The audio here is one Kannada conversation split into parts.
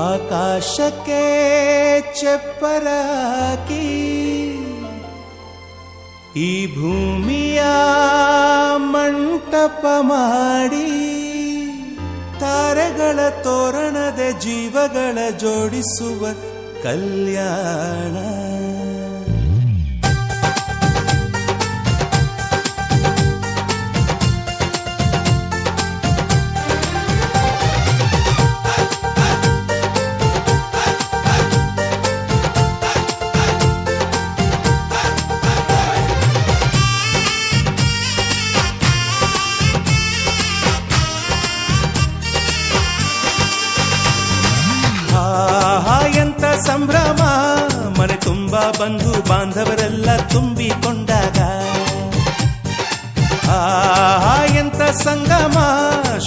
ಆಕಾಶಕ್ಕೆ ಚಪ್ಪರಾಕಿ ಈ ಭೂಮಿಯ ಮಂಟಪ ಮಾಡಿ ತಾರೆಗಳ ತೋರಣದ ಜೀವಗಳ ಜೋಡಿಸುವ ಕಲ್ಯಾಣ. ಎಂತ ಸಂಭ್ರಮ, ಮನೆ ತುಂಬ ಬಂಧು ಬಾಂಧವರೆಲ್ಲ ತುಂಬಿಕೊಂಡಾಗ. ಎಂತ ಸಂಗಮ,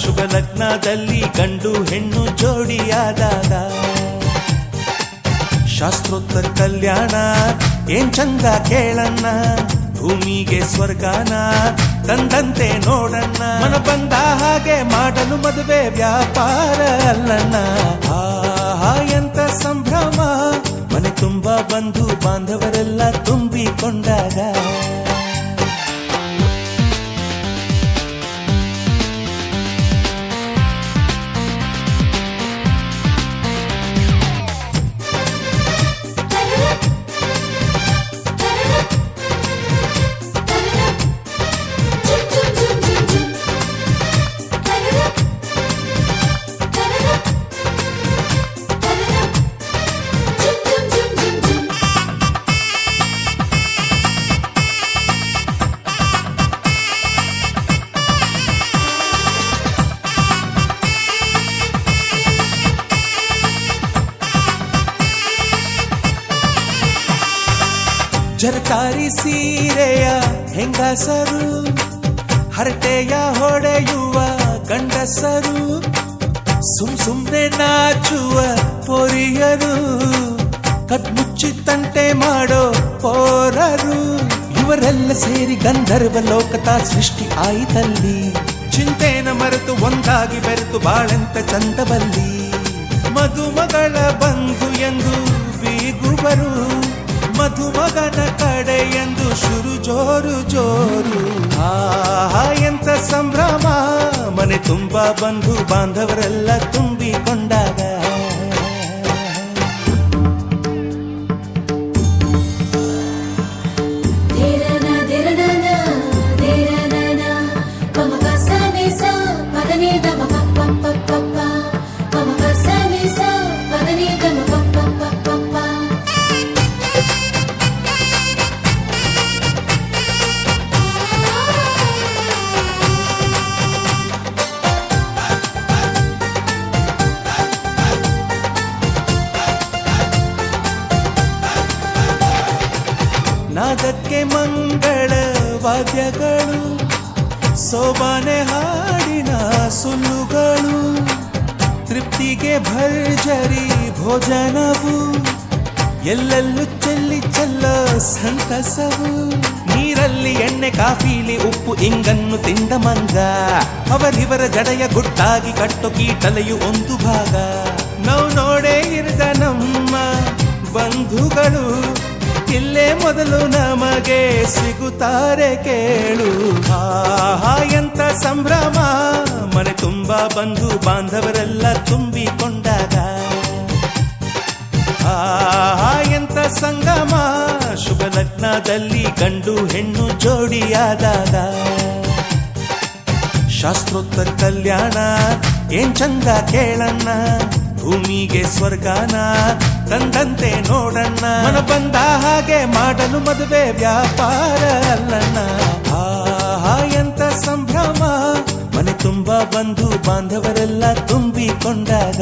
ಶುಭ ಲಗ್ನದಲ್ಲಿ ಗಂಡು ಹೆಣ್ಣು ಜೋಡಿಯಾದಾಗ. ಶಾಸ್ತ್ರೋತ್ತರ ಕಲ್ಯಾಣ ಏನ್ ಚಂದ ಕೇಳಣ್ಣ, ಭೂಮಿಗೆ ಸ್ವರ್ಗಾನ ತಂದಂತೆ ನೋಡಣ್ಣ. ಮನ ಬಂದ ಹಾಗೆ ಮಾಡಲು ಮದುವೆ ವ್ಯಾಪಾರ ಅಲ್ಲಣ್ಣ. ಎಂತ ಸಂಭ್ರಮ, ಮನೆ ತುಂಬ ಬಂಧು ಬಾಂಧವರೆಲ್ಲ ತುಂಬಿಕೊಂಡಾಗ. ಜರಕಾರಿ ಸೀರೆಯ ಹೆಂಗಸರು, ಹರಟೆಯ ಹೊಡೆಯುವ ಗಂಡಸರು, ಸುಮ್ನೆ ನಾಚುವ ಪೊರಿಯರು, ಕದ್ಮುಚ್ಚಿ ತಂಟೆ ಮಾಡೋ ಪೋರರು. ಇವರೆಲ್ಲ ಸೇರಿ ಗಂಧರ್ವ ಲೋಕದ ಸೃಷ್ಟಿ ಆಯಿತಲ್ಲಿ. ಚಿಂತೆನ ಮರೆತು ಒಂದಾಗಿ ಬೆರೆತು ಬಾಳೆಂತ ಚಂದವಲ್ಲಿ. ಮದುಮಗಳ ಬಂಧು ಎಂದು ಬೀಗುವರು, ಮಧುಮಗನ ಕಡೆ ಎಂದು ಶುರು ಜೋರು ಜೋರು. ಎಂತ ಸಂಭ್ರಮ, ಮನೆ ತುಂಬ ಬಂಧು ಬಾಂಧವರೆಲ್ಲ ತುಂಬಿಕೊಂಡಾಗ. ನಾದಕ್ಕೆ ಮಂಗಳ ವಾದ್ಯಗಳು, ಸೋಬಾನೆ ಹಾಡಿನ ಸುಳ್ಳುಗಳು, ತೃಪ್ತಿಗೆ ಭರ್ಜರಿ ಭೋಜನವು, ಎಲ್ಲೆಲ್ಲೂ ಚೆಲ್ಲಿ ಚೆಲ್ಲೋ ಸಂತಸವು. ನೀರಲ್ಲಿ ಎಣ್ಣೆ ಕಾಫಿಲಿ ಉಪ್ಪು ಇಂಗನ್ನು ತಿಂದ ಮಂಗ, ಅವರಿವರ ಜಡೆಯ ಗುಟ್ಟಾಗಿ ಕಟ್ಟು ಕೀಟಲೆಯು ಒಂದು ಭಾಗ. ನಾವು ನೋಡೇ ಇರದ ನಮ್ಮ ಬಂಧುಗಳು ಇಲ್ಲೇ ಮೊದಲು ನಮಗೆ ಸಿಗುತ್ತಾರೆ ಕೇಳು. ಎಂತ ಸಂಭ್ರಮ, ಮನೆ ತುಂಬ ಬಂಧು ಬಾಂಧವರೆಲ್ಲ ತುಂಬಿಕೊಂಡಾಗ. ಎಂತ ಸಂಗಮ, ಶುಭ ಲಗ್ನದಲ್ಲಿ ಗಂಡು ಹೆಣ್ಣು ಜೋಡಿಯಾದಾಗ. ಶಾಸ್ತ್ರೋತ್ತರ ಕಲ್ಯಾಣ ಏನ್ ಚಂದ ಕೇಳಣ್ಣ, ಭೂಮಿಗೆ ಸ್ವರ್ಗಾನ ತಂದಂತೆ ನೋಡಣ್ಣ. ಮನ ಬಂದ ಹಾಗೆ ಮಾಡಲು ಮದುವೆ ವ್ಯಾಪಾರ ಅಲ್ಲಣ್ಣ. ಎಂತ ಸಂಭ್ರಮ, ಮನೆ ತುಂಬ ಬಂಧು ಬಾಂಧವರೆಲ್ಲ ತುಂಬಿಕೊಂಡಾಗ.